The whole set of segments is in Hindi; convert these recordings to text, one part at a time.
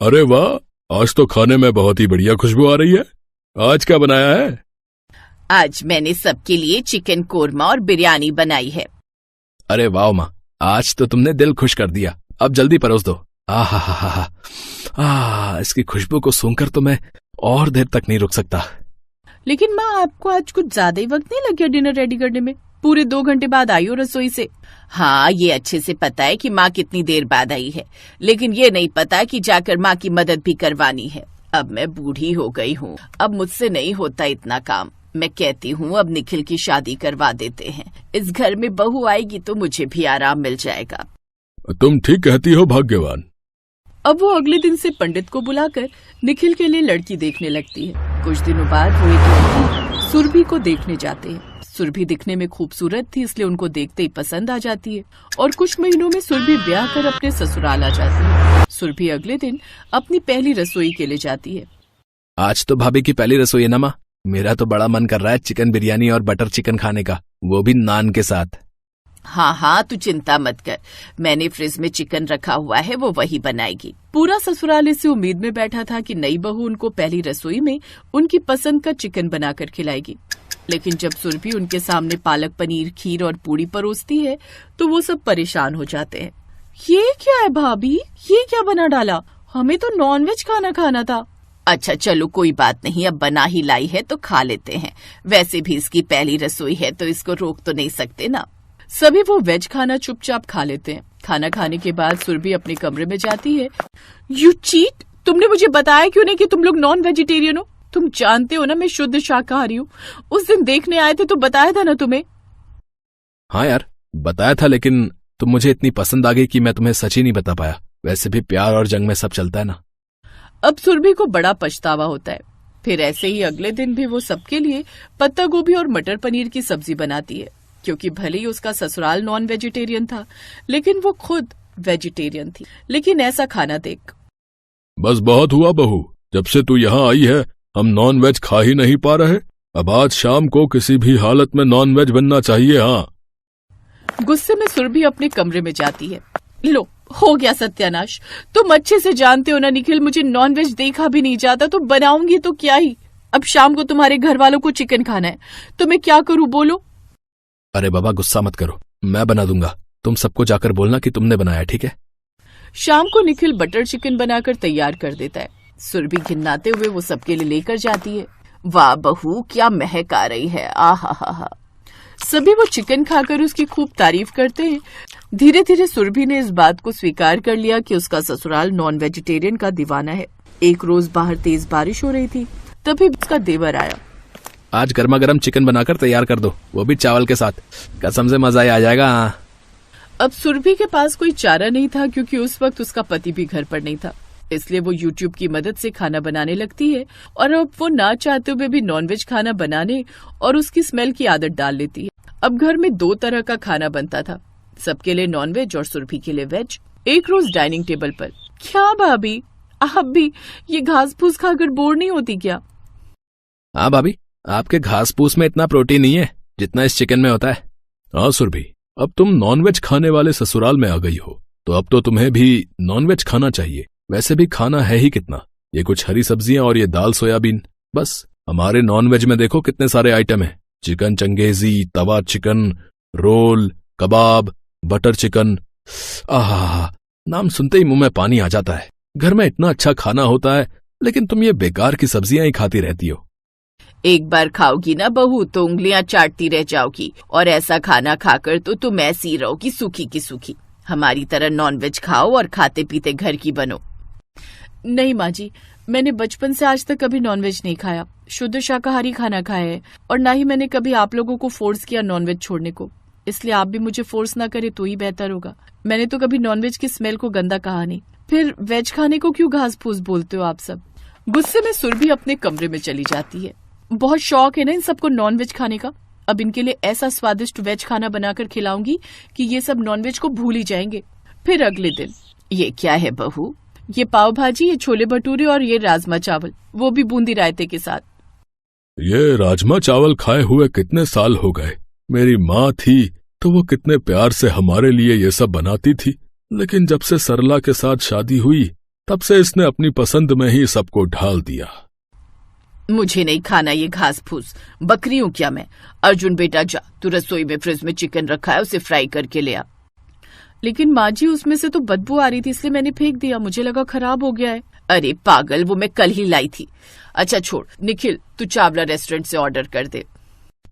अरे वाह, आज तो खाने में बहुत ही बढ़िया खुशबू आ रही है। आज क्या बनाया है? आज मैंने सबके लिए चिकन कोरमा और बिरयानी बनाई है। अरे वाह माँ, आज तो तुमने दिल खुश कर दिया। अब जल्दी परोस दो। इसकी खुशबू को सूंघकर तो मैं और देर तक नहीं रुक सकता। लेकिन माँ, आपको आज कुछ ज्यादा ही वक्त नहीं लग गया डिनर रेडी करने में? पूरे 2 घंटे बाद आई हो रसोई से। हाँ, ये अच्छे से पता है कि माँ कितनी देर बाद आई है, लेकिन ये नहीं पता कि जाकर माँ की मदद भी करवानी है। अब मैं बूढ़ी हो गई हूँ, अब मुझसे नहीं होता इतना काम। मैं कहती हूँ अब निखिल की शादी करवा देते हैं। इस घर में बहू आएगी तो मुझे भी आराम मिल जाएगा। तुम ठीक कहती हो भाग्यवान। अब वो अगले दिन से पंडित को बुलाकर निखिल के लिए लड़की देखने लगती है। कुछ दिनों बाद वो एक लड़की सुरभि को देखने जाते हैं। सुरभि दिखने में खूबसूरत थी, इसलिए उनको देखते ही पसंद आ जाती है और कुछ महीनों में सुरभि ब्याह कर अपने ससुराल आ जाती है। सुरभि अगले दिन अपनी पहली रसोई के लिए जाती है। आज तो भाभी की पहली रसोई है ना माँ। मेरा तो बड़ा मन कर रहा है चिकन बिरयानी और बटर चिकन खाने का, वो भी नान के साथ। हाँ, तू चिंता मत कर, मैंने फ्रिज में चिकन रखा हुआ है, वो वही बनाएगी। पूरा ससुराल इसी उम्मीद में बैठा था कि नई बहू उनको पहली रसोई में उनकी पसंद का चिकन बनाकर खिलाएगी। लेकिन जब सुरभि उनके सामने पालक पनीर, खीर और पूड़ी परोसती है तो वो सब परेशान हो जाते हैं। ये क्या है भाभी, ये क्या बना डाला? हमें तो नॉनवेज खाना था। अच्छा चलो कोई बात नहीं, अब बना ही लाई है तो खा लेते हैं। वैसे भी इसकी पहली रसोई है तो इसको रोक तो नहीं सकते ना। सभी वो वेज खाना चुपचाप खा लेते हैं। खाना खाने के बाद सुरभि अपने कमरे में जाती है। यू चीट, तुमने मुझे बताया क्यों नहीं कि तुम लोग नॉन वेजिटेरियन हो? तुम जानते हो ना मैं शुद्ध शाकाहारी हूँ। उस दिन देखने आए थे तो बताया था ना तुम्हें। हाँ यार, बताया था, लेकिन तुम मुझे इतनी पसंद आ गई कि मैं तुम्हें सच ही नहीं बता पाया। वैसे भी प्यार और जंग में सब चलता है ना। अब सुरभि को बड़ा पछतावा होता है। फिर ऐसे ही अगले दिन भी वो सबके लिए पत्ता गोभी और मटर पनीर की सब्जी बनाती है, क्योंकि भले ही उसका ससुराल नॉन वेजिटेरियन था लेकिन वो खुद वेजिटेरियन थी। लेकिन ऐसा खाना देख, बस बहुत हुआ बहू, जब से तू यहाँ आई है हम नॉन वेज खा ही नहीं पा रहे। अब आज शाम को किसी भी हालत में नॉन वेज बनना चाहिए। हाँ। गुस्से में सुरभि अपने कमरे में जाती है। लो, हो गया सत्यानाश। तुम अच्छे से जानते हो ना निखिल, मुझे नॉनवेज देखा भी नहीं जाता, तो बनाऊंगी तो क्या ही। अब शाम को तुम्हारे घर वालों को चिकन खाना है तो मैं क्या करूं बोलो? अरे बाबा गुस्सा मत करो, मैं बना दूंगा। तुम सबको जाकर बोलना कि तुमने बनाया, ठीक है? शाम को निखिल बटर चिकन बनाकर तैयार कर देता है। सुरभि घिन्नाते हुए वो सबके लिए लेकर जाती है। वाह बहू, क्या महक आ रही है। आहा। सभी वो चिकन खाकर उसकी खूब तारीफ करते हैं। धीरे धीरे सुरभि ने इस बात को स्वीकार कर लिया कि उसका ससुराल नॉन वेजिटेरियन का दीवाना है। एक रोज बाहर तेज बारिश हो रही थी, तभी उसका देवर आया। आज गर्मा गर्म चिकन बनाकर तैयार कर दो, वो भी चावल के साथ। कसम से मजा ही आ जाएगा। अब सुरभि के पास कोई चारा नहीं था, क्योंकि उस वक्त उसका पति भी घर पर नहीं था। इसलिए वो YouTube की मदद से खाना बनाने लगती है और अब वो ना चाहते हुए भी नॉनवेज खाना बनाने और उसकी स्मेल की आदत डाल लेती है। अब घर में 2 तरह का खाना बनता था, सबके लिए नॉनवेज और सुरभि के लिए वेज। एक रोज डाइनिंग टेबल पर, क्या भाभी आप भी ये घास फूस खाकर बोर नहीं होती क्या? हाँ भाभी, आपके घास फूस में इतना प्रोटीन नहीं है जितना इस चिकन में होता है। हाँ सुरभि, अब तुम नॉनवेज खाने वाले ससुराल में आ गई हो तो अब तो तुम्हें भी नॉनवेज खाना चाहिए। वैसे भी खाना है ही कितना, ये कुछ हरी सब्जियां और ये दाल सोयाबीन, बस। हमारे नॉनवेज में देखो कितने सारे आइटम हैं। चिकन चंगेजी, तवा चिकन, रोल, कबाब, बटर चिकन। आहा, नाम सुनते ही मुंह में पानी आ जाता है। घर में इतना अच्छा खाना होता है, लेकिन तुम ये बेकार की सब्जियां ही खाती रहती हो। एक बार खाओगी ना बहू तो उंगलियां चाटती रह जाओगी, और ऐसा खाना खाकर तो तुम ऐसी रहोगी सूखी की सूखी। हमारी तरह नॉनवेज खाओ और खाते पीते घर की बनो। नहीं माँ जी, मैंने बचपन से आज तक कभी नॉनवेज नहीं खाया। शुद्ध शाकाहारी खाना खाया है, और ना ही मैंने कभी आप लोगों को फोर्स किया नॉनवेज छोड़ने को। इसलिए आप भी मुझे फोर्स ना करे तो ही बेहतर होगा। मैंने तो कभी नॉनवेज की स्मेल को गंदा कहा नहीं। फिर वेज खाने को क्यों घास फूस बोलते हो आप सब? गुस्से में सुरभि अपने कमरे में चली जाती है। बहुत शौक है ना इन सबको नॉनवेज खाने का। अब इनके लिए ऐसा स्वादिष्ट वेज खाना बनाकर खिलाऊंगी कि ये सब नॉनवेज को भूल ही जाएंगे। फिर अगले दिन, ये क्या है बहू? ये पाव भाजी, ये छोले भटूरे और ये राजमा चावल, वो भी बूंदी रायते के साथ। ये राजमा चावल खाए हुए कितने साल हो गए। मेरी माँ थी तो वो कितने प्यार से हमारे लिए ये सब बनाती थी, लेकिन जब से सरला के साथ शादी हुई तब से इसने अपनी पसंद में ही सबको ढाल दिया। मुझे नहीं खाना ये घास फूस, बकरी हूं क्या मैं। अर्जुन बेटा जा, तू रसोई में फ्रिज में चिकन रखा है, उसे फ्राई करके ले आ। लेकिन माँ जी उसमें से तो बदबू आ रही थी, इसलिए मैंने फेंक दिया, मुझे लगा खराब हो गया है। अरे पागल, वो मैं कल ही लाई थी। अच्छा छोड़ निखिल, तू चावला रेस्टोरेंट से ऑर्डर कर दे।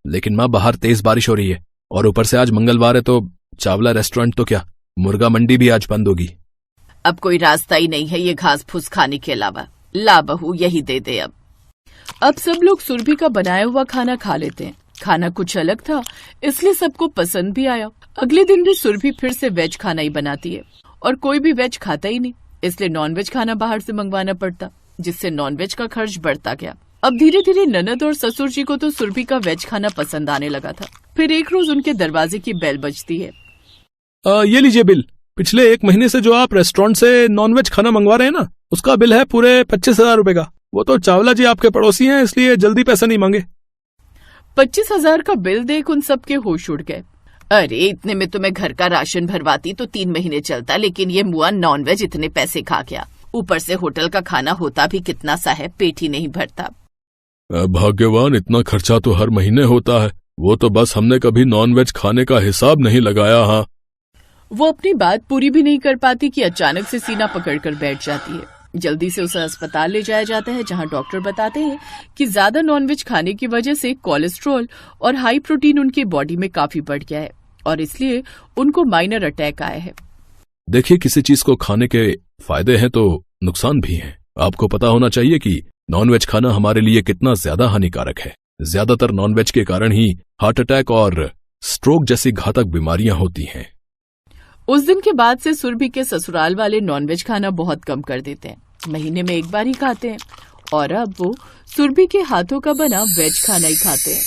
लेकिन माँ बाहर तेज बारिश हो रही है और ऊपर से आज मंगलवार है, तो चावला रेस्टोरेंट तो क्या, मुर्गा मंडी भी आज बंद होगी। अब कोई रास्ता ही नहीं है ये घास फूस खाने के अलावा। ला बहू यही दे दे। अब सब लोग सुरभि का बनाया हुआ खाना खा लेते हैं। खाना कुछ अलग था, इसलिए सबको पसंद भी आया। अगले दिन भी सुरभि फिर से वेज खाना ही बनाती है और कोई भी वेज खाता ही नहीं, इसलिए नॉनवेज खाना बाहर से मंगवाना पड़ता, जिससे नॉनवेज का खर्च बढ़ता गया। अब धीरे धीरे ननद और ससुर जी को तो सुरभि का वेज खाना पसंद आने लगा था। फिर एक रोज उनके दरवाजे की बेल बजती है। ये लीजिए बिल। पिछले 1 महीने से जो आप रेस्टोरेंट से नॉनवेज खाना मंगवा रहे हैं ना, उसका बिल है पूरे 25,000 रुपए का। वो तो चावला जी आपके पड़ोसी हैं, इसलिए जल्दी पैसे नहीं मांगे। 25,000 का बिल देख उन सबके होश उड़ गए। अरे इतने में तो मैं घर का राशन भरवाती तो 3 महीने चलता, लेकिन ये मुआ नॉनवेज इतने पैसे खा गया। ऊपर से होटल का खाना होता भी कितना सा है, पेट ही नहीं भरता। भाग्यवान, इतना खर्चा तो हर महीने होता है। वो तो बस हमने कभी नॉनवेज खाने का हिसाब नहीं लगाया। हाँ, वो अपनी बात पूरी भी नहीं कर पाती कि अचानक से सीना पकड़कर बैठ जाती है। जल्दी से उसे अस्पताल ले जाया जाता है, जहां डॉक्टर बताते हैं कि ज्यादा नॉनवेज खाने की वजह से कोलेस्ट्रॉल और हाई प्रोटीन उनकी बॉडी में काफी बढ़ गया है और इसलिए उनको माइनर अटैक आया है। देखिए, किसी चीज को खाने के फायदे हैं तो नुकसान भी हैं। आपको पता होना चाहिए कि नॉनवेज खाना हमारे लिए कितना ज्यादा हानिकारक है। ज्यादातर नॉनवेज के कारण ही हार्ट अटैक और स्ट्रोक जैसी घातक बीमारियां होती हैं। उस दिन के बाद से सुरभि के ससुराल वाले नॉनवेज खाना बहुत कम कर देते हैं, महीने में 1 बार ही खाते हैं और अब वो सुरभि के हाथों का बना वेज खाना ही खाते हैं।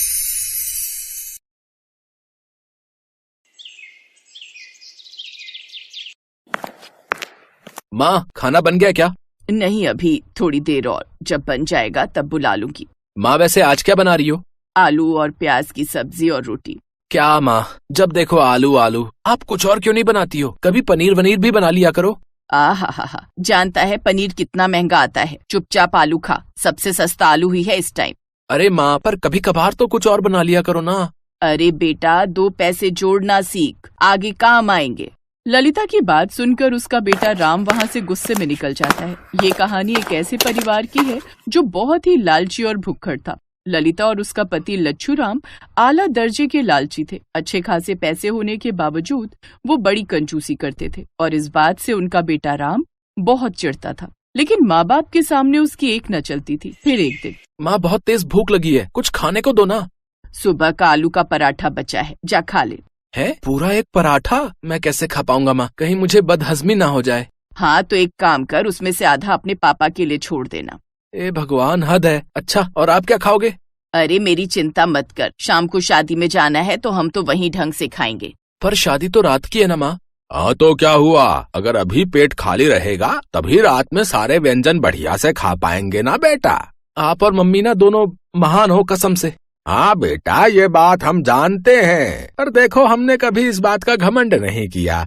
माँ, खाना बन गया क्या? नहीं, अभी थोड़ी देर और, जब बन जाएगा तब बुला लूंगी। माँ, वैसे आज क्या बना रही हो? आलू और प्याज की सब्जी और रोटी। क्या माँ, जब देखो आलू आलू, आप कुछ और क्यों नहीं बनाती हो? कभी पनीर वनीर भी बना लिया करो। आहा, जानता है पनीर कितना महंगा आता है। चुपचाप आलू खा, सबसे सस्ता आलू ही है इस टाइम। अरे माँ, पर कभी कभार तो कुछ और बना लिया करो ना। अरे बेटा, 2 पैसे जोड़ना सीख, आगे काम आएंगे। ललिता की बात सुनकर उसका बेटा राम वहाँ से गुस्से में निकल जाता है। ये कहानी एक ऐसे परिवार की है जो बहुत ही लालची और भुक्खड़ था। ललिता और उसका पति लच्छू राम आला दर्जे के लालची थे। अच्छे खासे पैसे होने के बावजूद वो बड़ी कंजूसी करते थे और इस बात से उनका बेटा राम बहुत चिढ़ता था। लेकिन माँ बाप के सामने उसकी एक न चलती थी। फिर एक दिन, माँ, बहुत तेज भूख लगी है, कुछ खाने को दो ना। सुबह का आलू का पराठा बचा है, जा खा ले। है? पूरा एक पराठा? मैं कैसे खा पाऊंगा माँ, कहीं मुझे बदहजमी ना हो जाए। हाँ तो एक काम कर, उसमें से आधा अपने पापा के लिए छोड़ देना। ए भगवान, हद है। अच्छा, और आप क्या खाओगे? अरे मेरी चिंता मत कर, शाम को शादी में जाना है तो हम तो वहीं ढंग से खाएंगे। पर शादी तो रात की है ना माँ। हाँ तो क्या हुआ, अगर अभी पेट खाली रहेगा तभी रात में सारे व्यंजन बढ़िया से खा पाएंगे ना बेटा। आप और मम्मी ना दोनों महान हो कसम से। हाँ बेटा, ये बात हम जानते हैं, पर देखो हमने कभी इस बात का घमंड नहीं किया।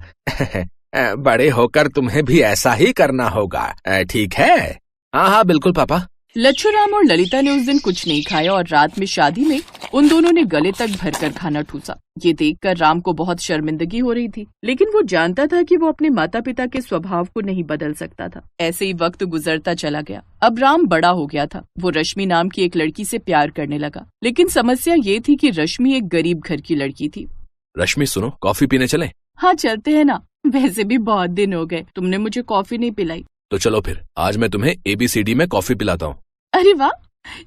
बड़े होकर तुम्हें भी ऐसा ही करना होगा, ठीक है? हाँ हाँ बिल्कुल पापा। लच्छू राम और ललिता ने उस दिन कुछ नहीं खाया और रात में शादी में उन दोनों ने गले तक भरकर खाना ठूसा। ये देखकर राम को बहुत शर्मिंदगी हो रही थी, लेकिन वो जानता था कि वो अपने माता पिता के स्वभाव को नहीं बदल सकता था। ऐसे ही वक्त गुजरता चला गया। अब राम बड़ा हो गया था। वो रश्मि नाम की एक लड़की से प्यार करने लगा, लेकिन समस्या ये थी कि रश्मि एक गरीब घर की लड़की थी। रश्मि सुनो, कॉफी पीने चले? हाँ चलते हैं ना, वैसे भी बहुत दिन हो गए, तुमने मुझे कॉफी नहीं पिलाई। तो चलो फिर, आज मैं तुम्हें ABCD में कॉफी पिलाता हूँ। अरे वाह,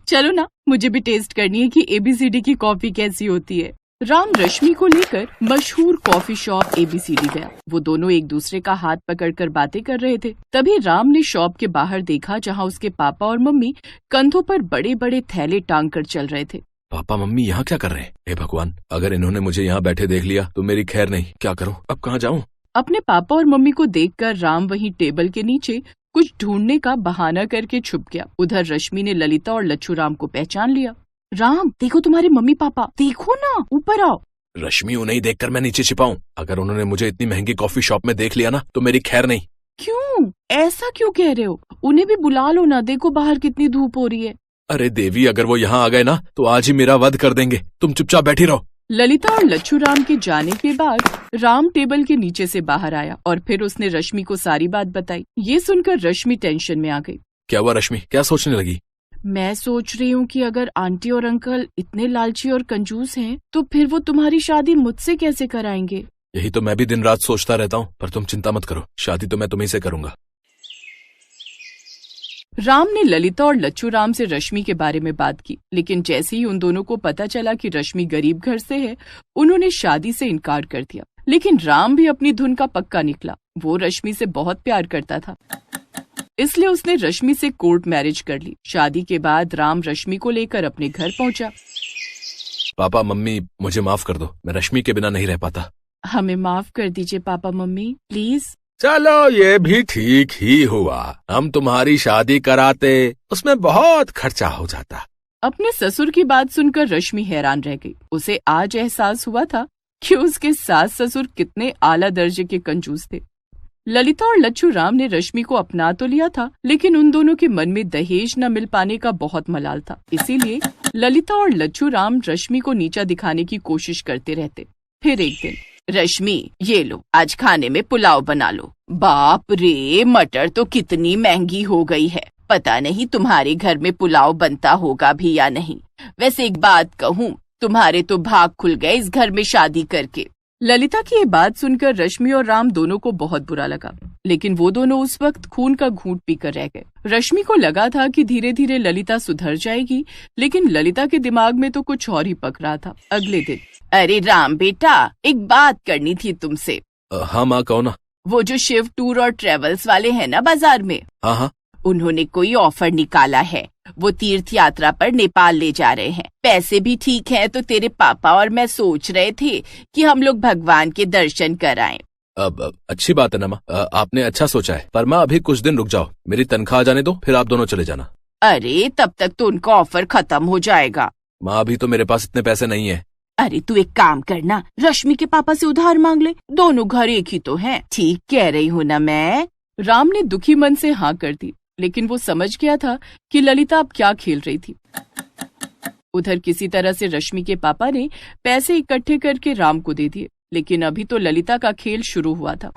चलो ना, मुझे भी टेस्ट करनी है कि ABCD की कॉफी कैसी होती है। राम रश्मि को लेकर मशहूर कॉफी शॉप ABCD गया। वो दोनों एक दूसरे का हाथ पकड़कर बातें कर रहे थे। तभी राम ने शॉप के बाहर देखा, जहाँ उसके पापा और मम्मी कंधों पर बड़े बड़े थैले टांग कर चल रहे थे। पापा मम्मी यहाँ क्या कर रहे हैं? हे भगवान, अगर इन्होंने मुझे यहाँ बैठे देख लिया तो मेरी खैर नहीं। क्या करूँ, अब कहाँ जाऊँ? अपने पापा और मम्मी को देखकर राम वहीं टेबल के नीचे कुछ ढूंढने का बहाना करके छुप गया। उधर रश्मि ने ललिता और लच्छू राम को पहचान लिया। राम, देखो तुम्हारे मम्मी पापा, देखो ना, ऊपर आओ। रश्मि, उन्हें देखकर मैं नीचे छिपाऊं? अगर उन्होंने मुझे इतनी महंगी कॉफी शॉप में देख लिया ना तो मेरी खैर नहीं। क्यों? ऐसा क्यों कह रहे हो? उन्हें भी बुला लो ना, देखो बाहर कितनी धूप हो रही है। अरे देवी, अगर वो यहाँ आ गए ना तो आज ही मेरा वध कर देंगे। तुम चुपचाप बैठी रहो। ललिता और लच्छू राम के जाने के बाद राम टेबल के नीचे से बाहर आया और फिर उसने रश्मि को सारी बात बताई। ये सुनकर रश्मि टेंशन में आ गई। क्या हुआ रश्मि, क्या सोचने लगी? मैं सोच रही हूँ कि अगर आंटी और अंकल इतने लालची और कंजूस हैं, तो फिर वो तुम्हारी शादी मुझसे कैसे कराएंगे? यही तो मैं भी दिन रात सोचता रहता हूँ, पर तुम चिंता मत करो, शादी तो मैं तुम्हीं से करूंगा। राम ने ललिता और लच्छू राम से रश्मि के बारे में बात की, लेकिन जैसे ही उन दोनों को पता चला कि रश्मि गरीब घर से है, उन्होंने शादी से इनकार कर दिया। लेकिन राम भी अपनी धुन का पक्का निकला। वो रश्मि से बहुत प्यार करता था, इसलिए उसने रश्मि से कोर्ट मैरिज कर ली। शादी के बाद राम रश्मि को लेकर अपने घर पहुंचा। पापा मम्मी, मुझे माफ कर दो, मैं रश्मि के बिना नहीं रह पाता। हमें माफ कर दीजिए पापा मम्मी, प्लीज। चलो ये भी ठीक ही हुआ, हम तुम्हारी शादी कराते उसमें बहुत खर्चा हो जाता। अपने ससुर की बात सुनकर रश्मि हैरान रह गई। उसे आज एहसास हुआ था कि उसके सास ससुर कितने आला दर्जे के कंजूस थे। ललिता और लच्छू राम ने रश्मि को अपना तो लिया था, लेकिन उन दोनों के मन में दहेज न मिल पाने का बहुत मलाल था। इसीलिए ललिता और लच्छू राम रश्मि को नीचा दिखाने की कोशिश करते रहते। फिर एक दिन, रश्मि ये लो, आज खाने में पुलाव बना लो। बाप रे, मटर तो कितनी महंगी हो गई है। पता नहीं तुम्हारे घर में पुलाव बनता होगा भी या नहीं। वैसे एक बात कहूँ, तुम्हारे तो भाग खुल गए इस घर में शादी करके। ललिता की ये बात सुनकर रश्मि और राम दोनों को बहुत बुरा लगा, लेकिन वो दोनों उस वक्त खून का घूंट पीकर रह गए। रश्मि को लगा था कि धीरे धीरे ललिता सुधर जाएगी, लेकिन ललिता के दिमाग में तो कुछ और ही पक रहा था। अगले दिन, अरे राम बेटा, एक बात करनी थी तुमसे। हाँ माँ, कहो ना। वो जो शिव टूर और ट्रेवल्स वाले हैं ना बाजार में, हाँ हाँ, उन्होंने कोई ऑफर निकाला है। वो तीर्थ यात्रा पर नेपाल ले जा रहे हैं। पैसे भी ठीक हैं, तो तेरे पापा और मैं सोच रहे थे कि हम लोग भगवान के दर्शन कराएं। अब अच्छी बात है ना माँ, आपने अच्छा सोचा है, पर माँ अभी कुछ दिन रुक जाओ, मेरी तनख्वाह आ जाने दो, फिर आप दोनों चले जाना। अरे तब तक तो उनका ऑफर खत्म हो जाएगा। माँ अभी तो मेरे पास इतने पैसे नहीं है। अरे तू एक काम करना, रश्मि के पापा से उधार मांग ले, दोनों घर एक ही तो हैं। ठीक कह रही हूँ ना मैं? राम ने दुखी मन से हाँ कर दी, लेकिन वो समझ गया था कि ललिता अब क्या खेल रही थी। उधर किसी तरह से रश्मि के पापा ने पैसे इकट्ठे करके राम को दे दिए, लेकिन अभी तो ललिता का खेल शुरू हुआ था।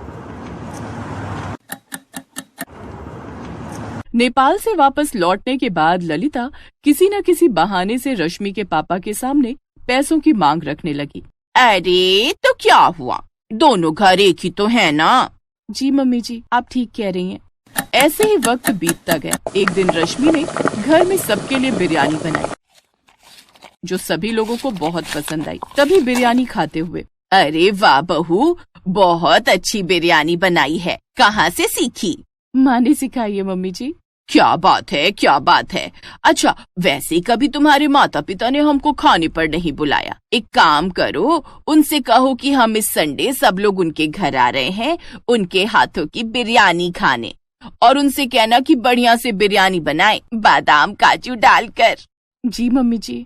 नेपाल से वापस लौटने के बाद ललिता किसी न किसी बहाने से रश्मि के पापा के सामने पैसों की मांग रखने लगी। अरे तो क्या हुआ, दोनों घर एक ही तो है ना? जी मम्मी जी, आप ठीक कह रही हैं। ऐसे ही वक्त बीतता गया। एक दिन रश्मि ने घर में सबके लिए बिरयानी बनाई, जो सभी लोगों को बहुत पसंद आई। तभी बिरयानी खाते हुए, अरे वाह बहू, बहुत अच्छी बिरयानी बनाई है, कहाँ से सीखी? माँ ने सिखाई है मम्मी जी। क्या बात है, क्या बात है। अच्छा, वैसे कभी तुम्हारे माता पिता ने हमको खाने पर नहीं बुलाया? एक काम करो, उनसे कहो कि हम इस संडे सब लोग उनके घर आ रहे हैं, उनके हाथों की बिरयानी खाने। और उनसे कहना कि बढ़िया से बिरयानी बनाए, बादाम काजू डालकर। जी मम्मी जी।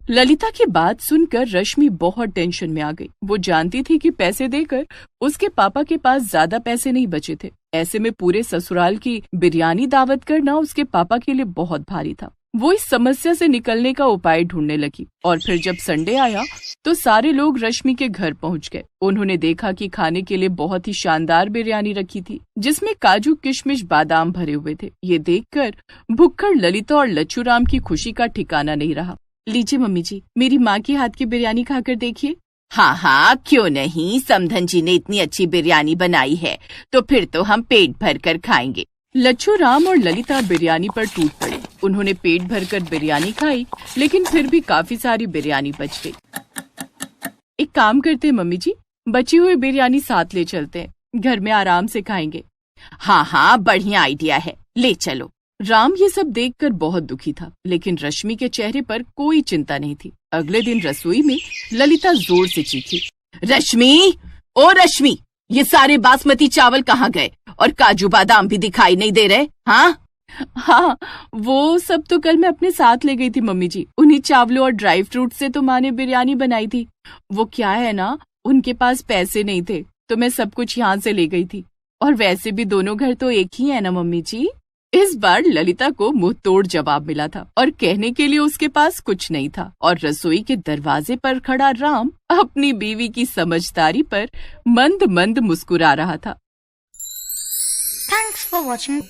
ललिता की बात सुनकर रश्मि बहुत टेंशन में आ गई। वो जानती थी कि पैसे देकर उसके पापा के पास ज्यादा पैसे नहीं बचे थे। ऐसे में पूरे ससुराल की बिरयानी दावत करना उसके पापा के लिए बहुत भारी था। वो इस समस्या से निकलने का उपाय ढूंढने लगी, और फिर जब संडे आया तो सारे लोग रश्मि के घर पहुंच गए। उन्होंने देखा कि खाने के लिए बहुत ही शानदार बिरयानी रखी थी, जिसमें काजू किशमिश बादाम भरे हुए थे। ये देखकर भुक्कड़ ललिता और लच्छू राम की खुशी का ठिकाना नहीं रहा। लीजिए मम्मी जी, मेरी माँ के हाथ की बिरयानी खाकर देखिए। हाँ हाँ, क्यों नहीं, समधन जी ने इतनी अच्छी बिरयानी बनाई है तो फिर तो हम पेट भर कर खाएंगे। लच्छू राम और ललिता बिरयानी पर टूट पड़े। उन्होंने पेट भरकर बिरयानी खाई, लेकिन फिर भी काफी सारी बिरयानी बच गई। एक काम करते हैं मम्मी जी, बची हुई बिरयानी साथ ले चलते हैं, घर में आराम से खाएंगे। हाँ हाँ, बढ़िया आइडिया है, ले चलो। राम ये सब देखकर बहुत दुखी था, लेकिन रश्मि के चेहरे पर कोई चिंता नहीं थी। अगले दिन रसोई में ललिता जोर से चीखी, रश्मि, ओ रश्मि, ये सारे बासमती चावल कहाँ गए? और काजू बादाम भी दिखाई नहीं दे रहे। हाँ, वो सब तो कल मैं अपने साथ ले गई थी मम्मी जी। उन्हीं चावलों और ड्राई फ्रूट से तो माँ ने बिरयानी बनाई थी। वो क्या है ना, उनके पास पैसे नहीं थे, तो मैं सब कुछ यहाँ से ले गई थी। और वैसे भी दोनों घर तो एक ही है ना मम्मी जी। इस बार ललिता को मुंह तोड़ जवाब मिला था और कहने के लिए उसके पास कुछ नहीं था और रसोई के दरवाजे पर खड़ा राम अपनी बीवी की समझदारी पर मंद मंद मुस्कुरा रहा था। Thanks for watching.